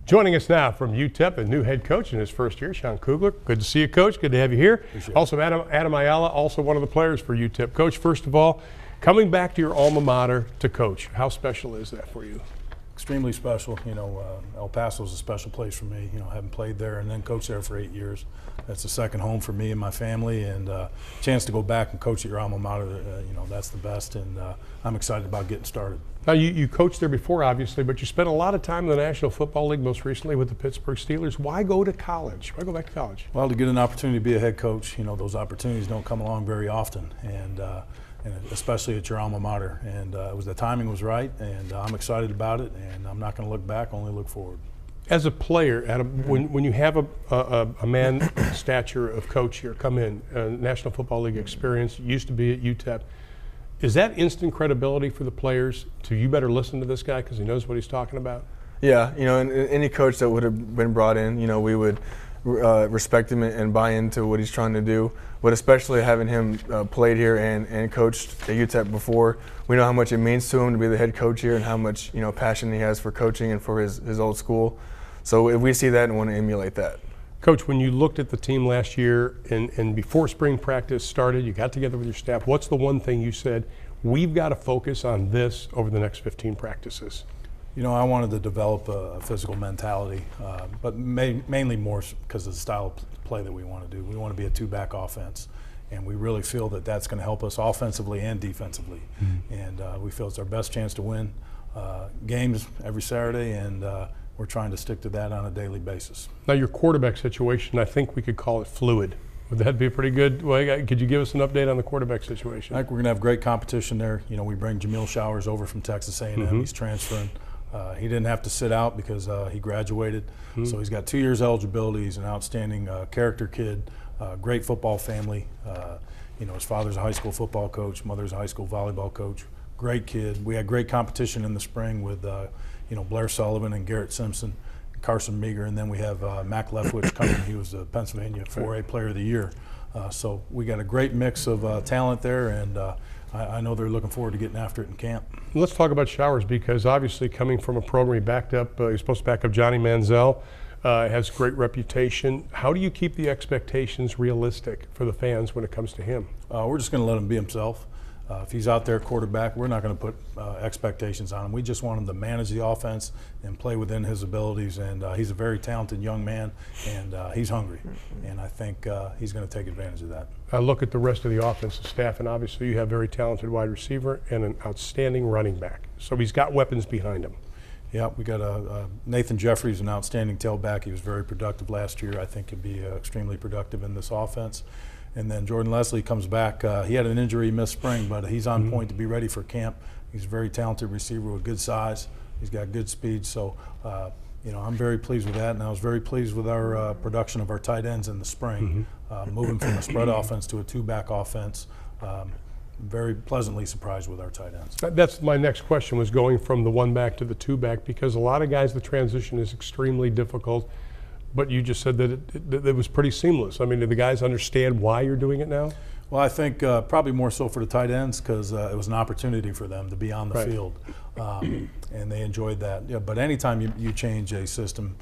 Joining us now from UTEP, a new head coach in his first year, Sean Kugler. Good to see you, Coach. Good to have you here. Also, Adam Ayala, also one of the players for UTEP. Coach, first of all, coming back to your alma mater to coach, how special is that for you? Extremely special. You know, El Paso is a special place for me. You know, having played there and then coached there for 8 years. That's a second home for me and my family, and chance to go back and coach at your alma mater, you know, that's the best, and I'm excited about getting started. Now, you coached there before, obviously, but you spent a lot of time in the National Football League, most recently with the Pittsburgh Steelers. Why go to college? Why go back to college? Well, to get an opportunity to be a head coach, you know, those opportunities don't come along very often, and especially at your alma mater. And the timing was right, and I'm excited about it, and I'm not going to look back, only look forward. As a player, Adam, when you have a man stature of coach here come in, National Football League experience, used to be at UTEP, is that instant credibility for the players to you better listen to this guy because he knows what he's talking about? Yeah, you know, and any coach that would have been brought in, you know, we would respect him and buy into what he's trying to do. But especially having him played here and coached at UTEP before, we know how much it means to him to be the head coach here and how much, you know, passion he has for coaching and for his old school. So if we see that and want to emulate that. Coach, when you looked at the team last year and before spring practice started, you got together with your staff, what's the one thing you said, we've got to focus on this over the next 15 practices? You know, I wanted to develop a physical mentality, but mainly more because of the style of play that we want to do. We want to be a two-back offense, and we really feel that that's going to help us offensively and defensively. And we feel it's our best chance to win games every Saturday, and we're trying to stick to that on a daily basis. Now, your quarterback situation, I think we could call it fluid. Would that be a pretty good way? Could you give us an update on the quarterback situation? I think we're going to have great competition there. You know, we bring Jamil Showers over from Texas A&M. He's transferring. He didn't have to sit out because he graduated. So he's got 2 years eligibility. He's an outstanding character kid, great football family. You know, his father's a high school football coach, mother's a high school volleyball coach. Great kid. We had great competition in the spring with, you know, Blair Sullivan and Garrett Simpson, Carson Meager, and then we have Mac Leftwich coming. He was the Pennsylvania 4A Player of the Year. So we got a great mix of talent there, and I know they're looking forward to getting after it in camp. Let's talk about Showers, because obviously coming from a program he backed up, he's supposed to back up Johnny Manziel, has great reputation. How do you keep the expectations realistic for the fans when it comes to him? We're just going to let him be himself. If he's out there quarterback, we're not going to put expectations on him. We just want him to manage the offense and play within his abilities. And he's a very talented young man, and he's hungry. And I think he's going to take advantage of that. I look at the rest of the offensive staff, and obviously you have a very talented wide receiver and an outstanding running back. So he's got weapons behind him. Yeah, we got Nathan Jeffries, an outstanding tailback. He was very productive last year. I think he'd be extremely productive in this offense. And then Jordan Leslie comes back. He had an injury, he missed spring, but he's on point to be ready for camp. He's a very talented receiver with good size. He's got good speed. So, you know, I'm very pleased with that. And I was very pleased with our production of our tight ends in the spring, moving from a spread offense to a two-back offense. Very pleasantly surprised with our tight ends. That's my next question, was going from the one-back to the two-back, because a lot of guys, the transition is extremely difficult. But you just said that it was pretty seamless. I mean, do the guys understand why you're doing it now? Well, I think probably more so for the tight ends, because it was an opportunity for them to be on the field, and they enjoyed that. Yeah, but anytime you change a system,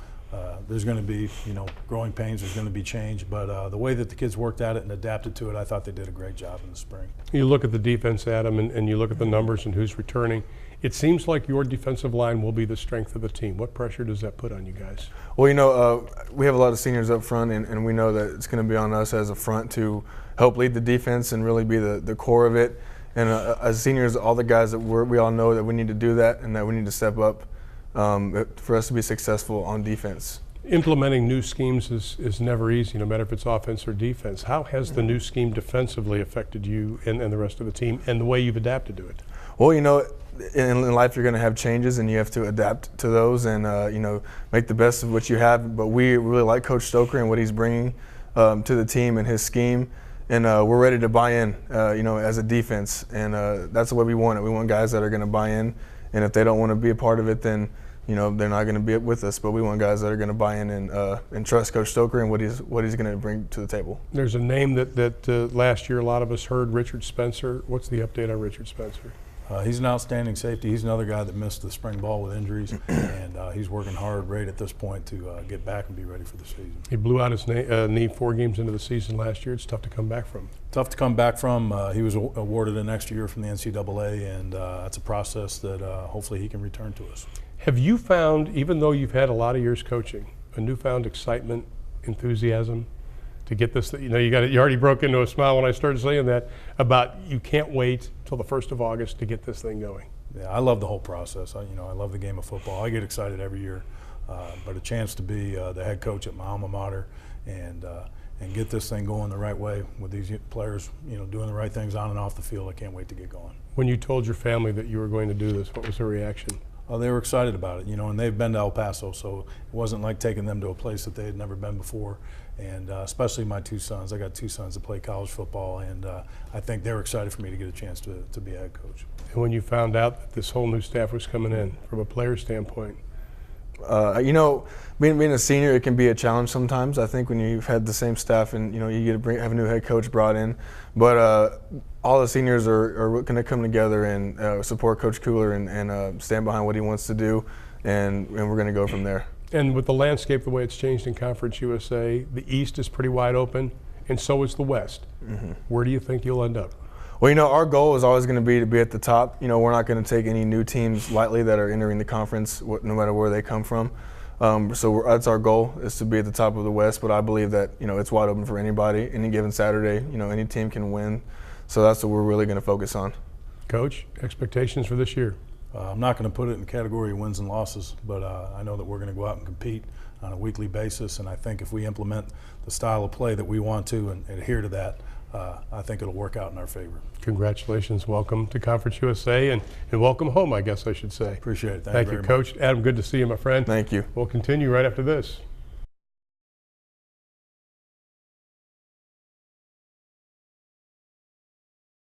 there's going to be, you know, growing pains. There's going to be change. But the way that the kids worked at it and adapted to it, I thought they did a great job in the spring. You look at the defense, Adam, and you look at the numbers and who's returning. It seems like your defensive line will be the strength of the team. What pressure does that put on you guys? Well, you know, we have a lot of seniors up front, and we know that it's going to be on us as a front to help lead the defense and really be the core of it. And as seniors, all the guys that we all know that we need to do that and that we need to step up for us to be successful on defense. Implementing new schemes is never easy, no matter if it's offense or defense. How has the new scheme defensively affected you and the rest of the team and the way you've adapted to it? Well, you know, in life you're going to have changes and you have to adapt to those and, you know, make the best of what you have. But we really like Coach Stoker and what he's bringing to the team and his scheme. And we're ready to buy in, you know, as a defense. And that's the way we want it. We want guys that are going to buy in. And if they don't want to be a part of it, then, you know, they're not going to be with us. But we want guys that are going to buy in and trust Coach Stoker and what he's going to bring to the table. There's a name that last year a lot of us heard, Richard Spencer. What's the update on Richard Spencer? He's an outstanding safety. He's another guy that missed the spring ball with injuries, and he's working hard right at this point to get back and be ready for the season. He blew out his knee 4 games into the season last year. It's tough to come back from. Tough to come back from. He was awarded an extra year from the NCAA, and that's a process that hopefully he can return to us. Have you found, even though you've had a lot of years coaching, a newfound excitement, enthusiasm to get this? You know, you already broke into a smile when I started saying that about you can't wait till the 1st of August to get this thing going. Yeah, I love the whole process. I love the game of football. I get excited every year, but a chance to be the head coach at my alma mater and get this thing going the right way with these players, doing the right things on and off the field. I can't wait to get going. When you told your family that you were going to do this, what was their reaction? They were excited about it, and they've been to El Paso, so it wasn't like taking them to a place that they had never been before. And especially my 2 sons. I got 2 sons that play college football, and I think they were excited for me to get a chance to be a head coach. And when you found out that this whole new staff was coming in, from a player standpoint? Being a senior, it can be a challenge sometimes. I think when you've had the same staff and, you get to have a new head coach brought in. But all the seniors are going to come together and support Coach Cooler and stand behind what he wants to do, and we're going to go from there. And with the landscape the way it's changed in Conference USA, the East is pretty wide open, and so is the West. Mm-hmm. Where do you think you'll end up? Well, our goal is always going to be at the top. We're not going to take any new teams lightly that are entering the conference, no matter where they come from. So that's our goal, is to be at the top of the West. But I believe that it's wide open for anybody, any given Saturday. Any team can win. So that's what we're really going to focus on. Coach, expectations for this year? I'm not going to put it in the category of wins and losses, but I know that we're going to go out and compete on a weekly basis. And I think if we implement the style of play that we want to and adhere to that, I think it'll work out in our favor. Congratulations. Welcome to Conference USA and welcome home, I guess I should say. Appreciate it. Thank you, Coach. Adam, good to see you, my friend. Thank you. We'll continue right after this.